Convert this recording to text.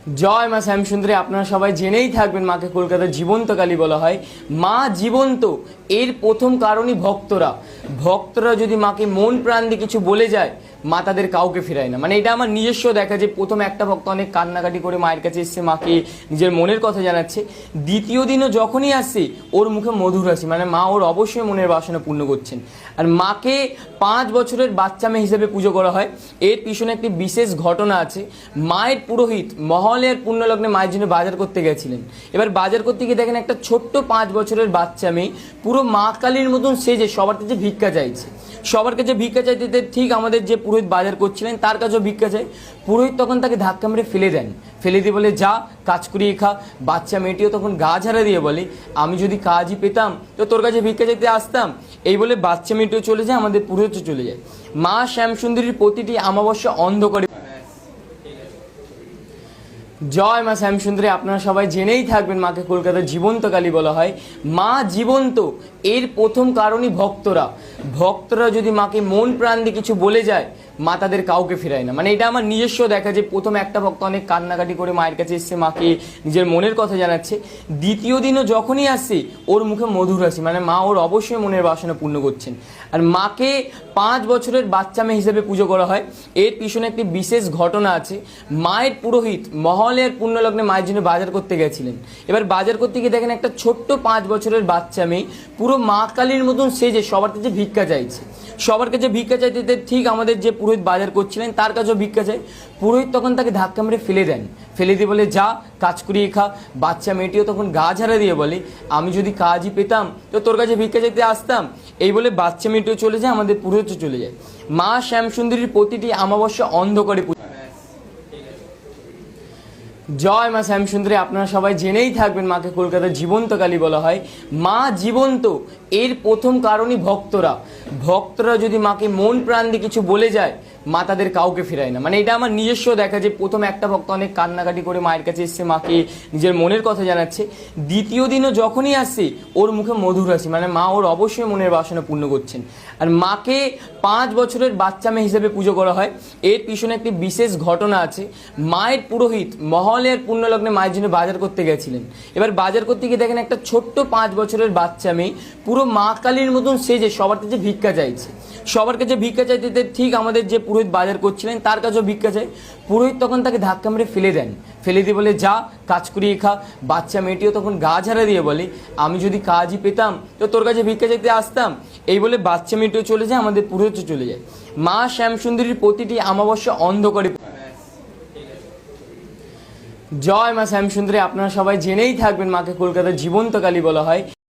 জয় মা শ্যামসুন্দরী। আপনারা সবাই জেনেই থাকবেন মাকে কলকাতার জীবন্ত কালী বলা হয়। মা জীবন্ত, এর প্রথম কারণই ভক্তরা। ভক্তরা যদি মাকে মন প্রাণ দিয়ে কিছু বলে যায়, মা তাদের কাউকে ফেরায় না। মানে এটা আমার নিজস্ব দেখা, যে প্রথম একটা ভক্ত অনেক কান্নাকাটি করে মায়ের কাছে এসছে, মাকে নিজের মনের কথা জানাচ্ছে। দ্বিতীয় দিনও যখনই আসছে ওর মুখে মধুর হাসি, মানে মা ওর অবশ্যই মনের বাসনা পূর্ণ করছেন। আর মাকে 5 বছরের বাচ্চা মেয়ে হিসেবে পুজো করা হয়। এর পিছনে একটি বিশেষ ঘটনা আছে। মায়ের পুরোহিত মহলের পুণ্যলগ্নে মায়ের জন্য বাজার করতে গেছিলেন। এবার বাজার করতে গিয়ে দেখেন একটা ছোট্ট 5 বছরের বাচ্চা মেয়ে পুরো মা কালীর মতন সেজে সবার কাছে ভিক্ষা চাইছে। সবার কাছে ভিক্ষা চাইতে ঠিক আমাদের যে পুরোহিত বাজার করছিলেন তার কাছেও ভিক্ষা চাই। পুরোহিত তখন তাকে ধাক্কা মেরে ফেলে দেন, ফেলে দিয়ে বলে যা কাজ করিয়ে খা। বাচ্চা মেয়েটিও তখন গা ঝাড়া দিয়ে বলে আমি যদি কাজই পেতাম তো তোর কাছে ভিক্ষা চাইতে আসতাম। এই বলে বাচ্চা মেয়েটিও চলে যায়, আমাদের পুরোহিতও চলে যায়। মা শ্যামসুন্দরীর প্রতিটি অমাবস্যা অন্ধকারে। জয় মা শ্যামসুন্দরী। আপনারা সবাই জেনেই থাকবেন মাকে কলকাতার জীবন্ত কালী বলা হয়। মা জীবন্ত, এর প্রথম কারণই ভক্তরা। ভক্তরা যদি মাকে মন প্রাণ দিয়ে কিছু বলে যায়, মা তাদের কাউকে ফেরায় না। মানে এটা আমার নিজস্ব দেখা, যে প্রথম একটা ভক্ত অনেক কান্নাকাটি করে মায়ের কাছে এসছে, মাকে নিজের মনের কথা জানাচ্ছে। দ্বিতীয় দিনও যখনই আসছে ওর মুখে মধুর হাসি, মানে মা ওর অবশ্যই মনের বাসনা পূর্ণ করছেন। আর মাকে 5 বছরের বাচ্চা মেয়ে হিসেবে পুজো করা হয়। এর পিছনে একটি বিশেষ ঘটনা আছে। মায়ের পুরোহিত মহলের পুণ্যলগ্নে মায়ের জন্য বাজার করতে গেছিলেন। এবার বাজার করতে গিয়ে দেখেন একটা ছোট্ট 5 বছরের বাচ্চা মেয়ে পুরো মা কালীর মতন সেজে সবার কাছে ভিক্ষা চাইছে। সবার কাছে ভিক্ষা চাইতে ঠিক আমাদের যে পুরোহিত বাজার করছিলেন তার কাছেও ভিক্ষা চাই। পুরোহিত তখন তাকে ধাক্কা মেরে ফেলে দেন, ফেলে দিয়ে বলে যা কাজ করিয়ে খা। বাচ্চা মেয়েটিও তখন গা ঝাড়া দিয়ে বলে আমি যদি কাজই পেতাম তো তোর কাছে ভিক্ষা চাইতে আসতাম। এই বলে বাচ্চা মেয়েটিও চলে যায়, আমাদের পুরোহিতও চলে যায়। মা শ্যামসুন্দরীর প্রতিটি অমাবস্যা অন্ধকারে। জয় মা শ্যামসুন্দরী। আপনারা সবাই জেনেই থাকবেন মাকে কলকাতার জীবন্ত কালী বলা হয়। মা জীবন্ত, এর প্রথম কারণই ভক্তরা। ভক্তরা যদি মাকে মন প্রাণ দিয়ে কিছু বলে যায়, মা তাদের কাউকে ফেরায় না। মানে এটা আমার নিজস্ব দেখা, যে প্রথম একটা ভক্ত অনেক কান্নাকাটি করে মায়ের কাছে এসছে, মাকে নিজের মনের কথা জানাচ্ছে। দ্বিতীয় দিনও যখনই আসছে ওর মুখে মধুর হাসি, মানে মা ওর অবশ্যই মনের বাসনা পূর্ণ করছেন। আর মাকে 5 বছরের বাচ্চা মেয়ে হিসেবে পুজো করা হয়। এর পিছনে একটি বিশেষ ঘটনা আছে। মায়ের পুরোহিত মহলের পুণ্যলগ্নে মায়ের জন্য বাজার করতে গেছিলেন। এবার বাজার করতে গিয়ে দেখেন একটা ছোট্ট 5 বছরের বাচ্চা মেয়ে পুরো মা কালীর মতন সেজে সবার কাছে ভিক্ষা চাইছে। সবার কাছে ভিক্ষা চাইতে ঠিক আমাদের যে পুরোহিত বাজার করছিলেন তার কাছেও ভিক্ষা চাই। পুরোহিত তখন তাকে ধাক্কা মেরে ফেলে দেন, ফেলে দিয়ে বলে যা কাজ করিয়ে খা। বাচ্চা মেয়েটিও তখন গা ঝাড়া দিয়ে বলে আমি যদি কাজই পেতাম তো তোর কাছে ভিক্ষা চাইতে আসতাম। এই বলে বাচ্চা মেয়েটিও চলে যায়, আমাদের পুরোহিতও চলে যায়। মা শ্যামসুন্দরীর প্রতিটি অমাবস্যা অন্ধকারে। জয় মা শ্যামসুন্দরী। আপনারা সবাই জেনেই থাকবেন মাকে কলকাতার জীবন্ত কালী বলা হয়।